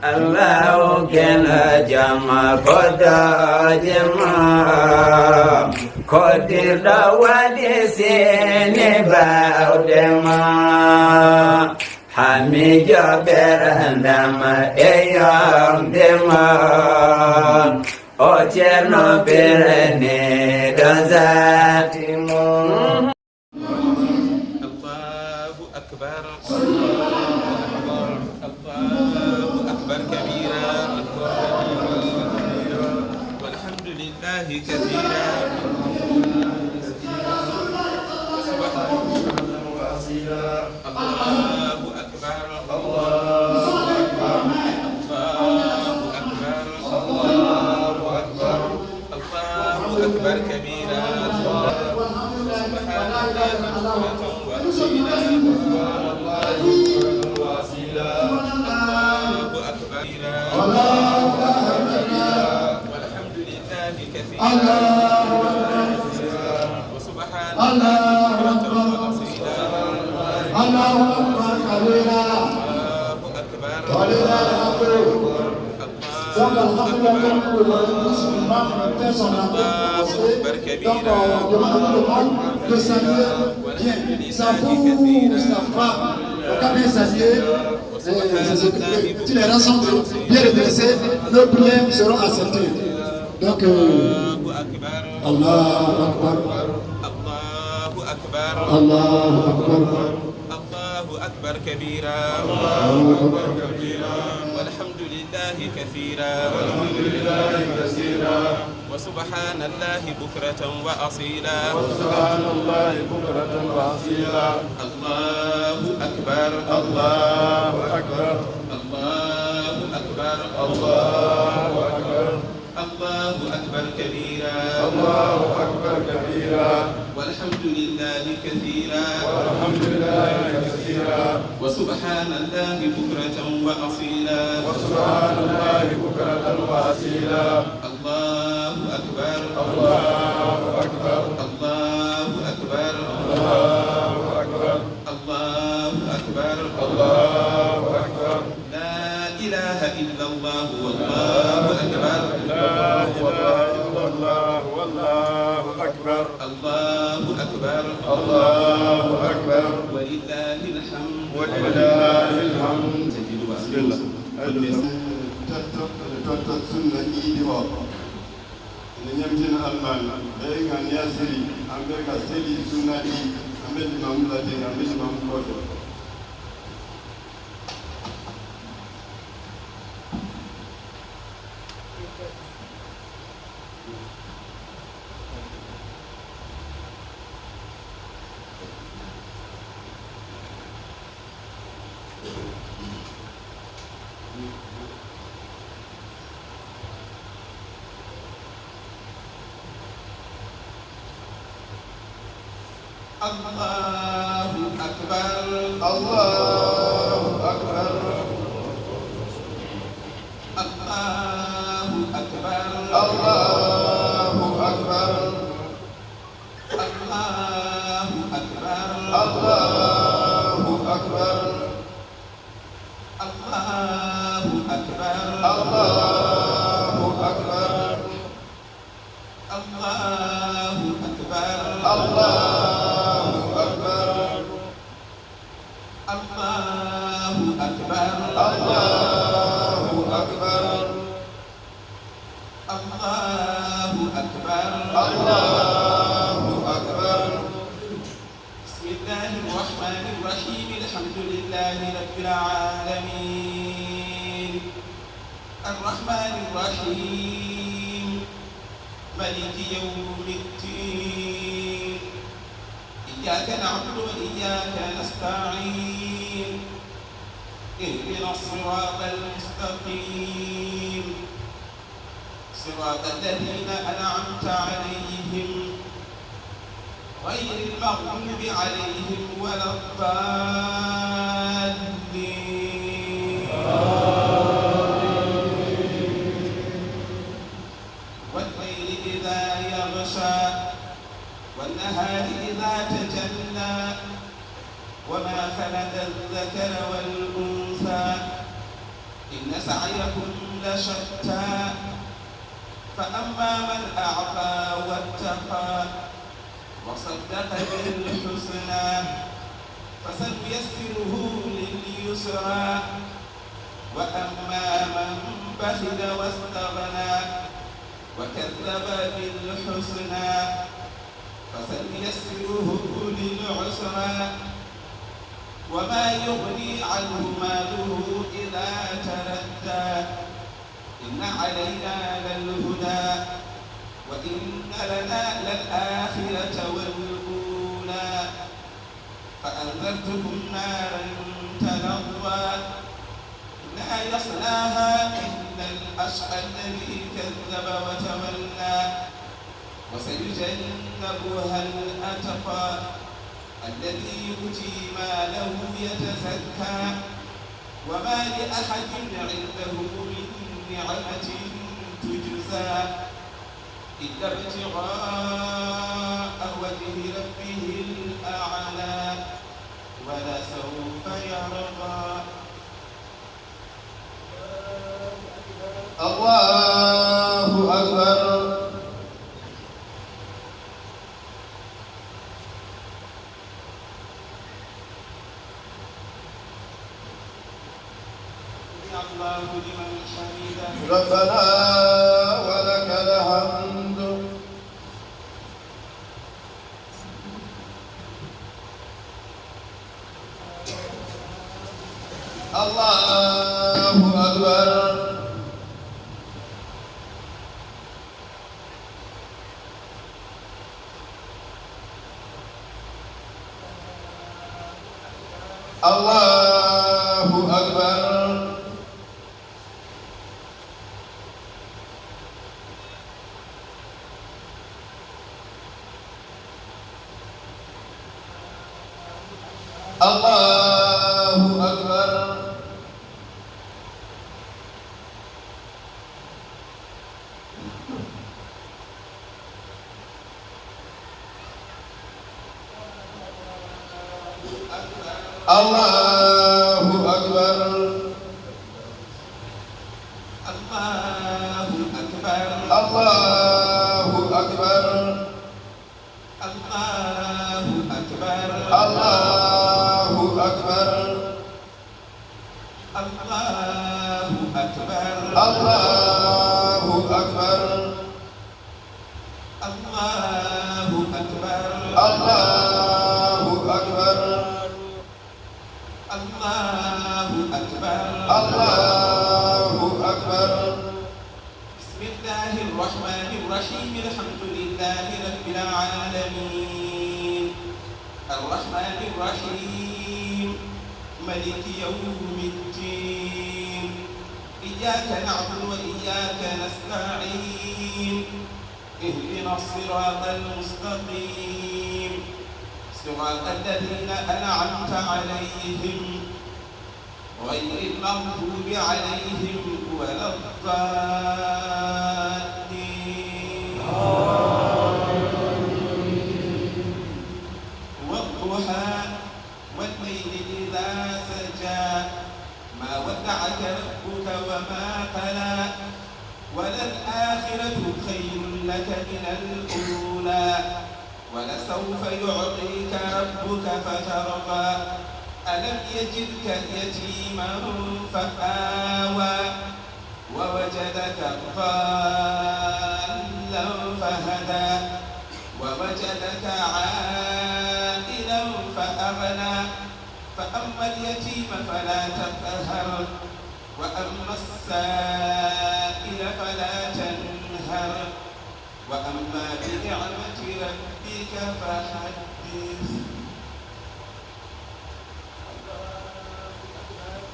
الله كنا جمع كدا جمع كدير دوالي سيني باودما حمي جابر هندما ايام دما اوچرنو بيرني دزاتيمو الله أكبر الله أكبر كبيرا والحمد لله كثيرا الله أكبر الله أكبر كبيرا سبحان الله بكرة وأصيلا الله أكبر والحمد لله كثيرا وسبحان الله بكرة وأصيلا الله أكبر Donc, alhamdoulilah, pour le musulman fait son entrée, donc on demande à tout le monde de saluer bien sa fou, sa femme. Donc, quand bien saluer, si les rangs sont bien redressés, nos prières seront acceptées. Donc, Allahu Akbar, Allahu Akbar, Allahu Akbar, Allahu Akbar كبيرا والحمد لله كثيرا وسبحان الله بكرة وأصيلا الله أكبر الله أكبر الله أكبر كبيرا والحمد لله كثيرا وسبحان الله بكرة وأصيلا الله أكبر الله أكبر لا إله إلا الله والله أكبر والله أكبر الله أكبر ولله الحمد بسم الله tattat sunna iidi o ene ñamtina alman ɓey gan yasiri amɓe ga seli sunna ɗi amɓeɗi mamulade amɓeɗi mamukoto الله أكبر الله أكبر الله أكبر الله أكبر الله أكبر الله أكبر الله أكبر الله أكبر الله أكبر الله أكبر الله أكبر الله أكبر الله أكبر الله أكبر بسم الله الرحمن الرحيم الحمد لله رب العالمين الرحمن الرحيم مالك يوم الدين إياك نعبد وإياك نستعين اهدنا الصراط المستقيم صراط الذين أنعمت عليهم غير المغضوب عليهم ولا الضالين والليل إذا يغشى والنهار إذا تجلى وما خلق الذكر والأنثى إن سعيكم لشتى فأما من أعطى واتقى وصدق بالحسنى فسنيسره لليسرى وأما من بخل واستغنى وكذب بالحسنى فسنيسره للعسرى وما يغني عنه ماله إذا تردى إن علينا للهدى وإن لنا للآخرة والأولى فأنذرتكم نارا تلظى لا يصلاها إلا الأشقى الذي كذب وتولى وسيجنبها الأتقى الذي يؤتي ماله يتزكى وما لأحد عنده من نعمة تجزى إلا ابتغاء وجه ربه الأعلى ولسوف يرضى. الله أكبر. الله لمن حمده. ربنا ولك الحمد. الله أكبر. الله أكبر. الله أكبر. الله أكبر. الله أكبر. الله أكبر. الله أكبر. الله أكبر. الله أكبر. الله أكبر. الله أكبر. الله أكبر. الله أكبر. الله أكبر. بسم الله الرحمن الرحيم الحمد لله رب العالمين الرحمن الرحيم ملك يوم الدين إياك نعبد وإياك نستعين اهدنا الصراط المستقيم صراط الذين أنعمت عليهم غير المغضوب عليهم ولا الضالين والضحى والليل إذا سجى ما ودعك ربك وما قلى وللآخرة خير لك من الأولى ولسوف يعطيك ربك فترضى ألم يجدك يتيما فآوى ووجدك ضالا فهدى ووجدك عائلا فأغنى فأما اليتيم فلا تقهر وأما السائل فلا تنهر وأما بنعمة ربك فحدث.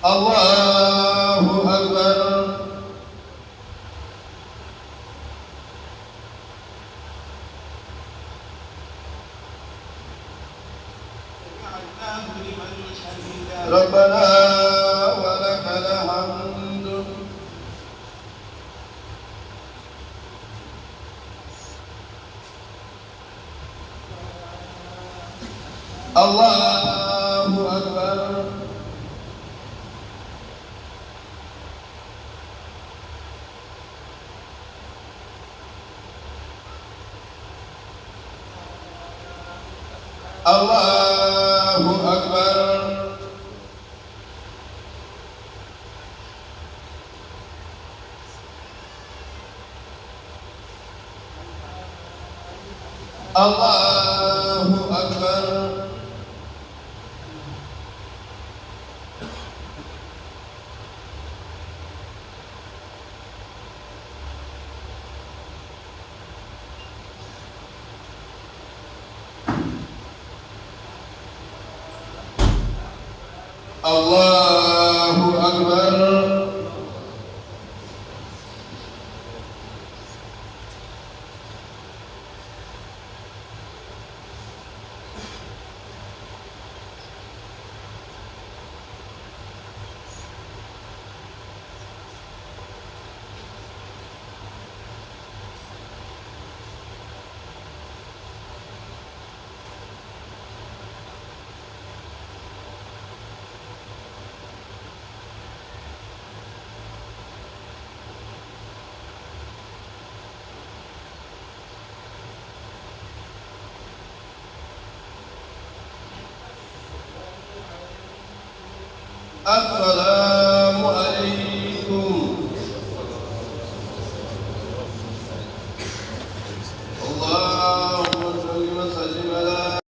الله أكبر. سمع الله لمن حمده. ربنا ولك الحمد. الله أكبر. الله أكبر. الله أكبر. الله أكبر. الصلاة